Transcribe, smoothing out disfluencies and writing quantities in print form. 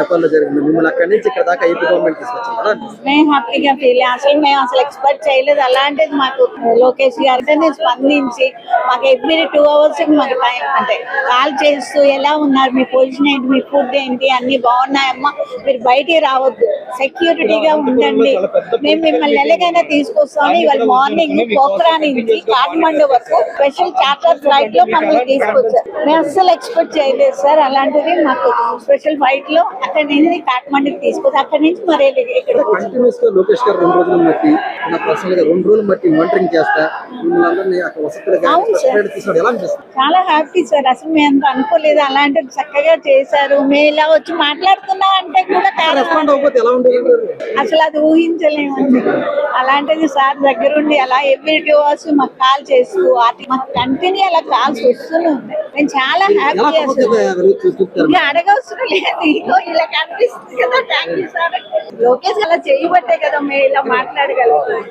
నేపాల్లో జరిగింది. మిమ్మల్ని అక్కడి నుంచి ఇక్కడ దాకా ఏపీ గవర్నమెంట్ తీసుకొచ్చింది కదా. మేము హ్యాపీగా ఫీల్ మేము అసలు ఎక్స్పెక్ట్ చేయలేదు. అలాంటిది మాకు లోకేష్ గారితో స్పందించి మాకు ఎవ్రీ 2 hours మాకు టైం అంటే కాల్ చేస్తూ ఎలా ఉన్నారు, మీ పొజిషన్ ఏంటి, మీ ఫుడ్ ఏంటి, అన్ని బాగున్నాయమ్మా, మీరు బయటికి రావద్దు, సెక్యూరిటీగా ఉండండి, మేము మిమ్మల్ని ఎలాగైనా తీసుకొస్తాము. ఇవాళ మార్నింగ్ పోఖ్రా నుంచి కాఠ్మండు వరకు స్పెషల్ చార్టర్ ఫ్లైట్ లో మమ్మల్ని తీసుకొచ్చారు. మేము అస్సలు ఎక్స్పెక్ట్ చేయలేదు సార్. అలాంటిది మాకు స్పెషల్ ఫ్లైట్ లో అక్కడి నుంచి కాఠ్మండుకి తీసుకొచ్చి అక్కడి నుంచి మరి ఇక్కడ లోకేష్ గారు 2 రోజులు బట్టి నా పర్సనల్ గా 2 రోజులు బట్టి మానిటరింగ్ చేస్తా మిమ్మల్ని అక్కడ వసతులుగా ఎలా అనిపిస్తుంది? చాలా హ్యాపీ సార్. అసలు మేము అంత అనుకోలేదు. అలాంటిది చక్కగా చేశారు. మేము ఇలా వచ్చి మాట్లాడుతున్నా అంటే కూడా అసలు అది ఊహించలేమండి. అలాంటిది సార్ దగ్గరుండి అలా ఎవ్రీ 2 hours మాకు కాల్ చేస్తూ మాకు కంటిన్యూ అలా కాల్స్ వస్తూనే ఉన్నాయి. మేము చాలా హ్యాపీ. అసలు అడగవసరం లేదు, ఇలా కనిపిస్తుంది కదా. Thank you sir. లోకేష్ అలా చేయబట్టే కదా మేము ఇలా మాట్లాడగలుగుతాం.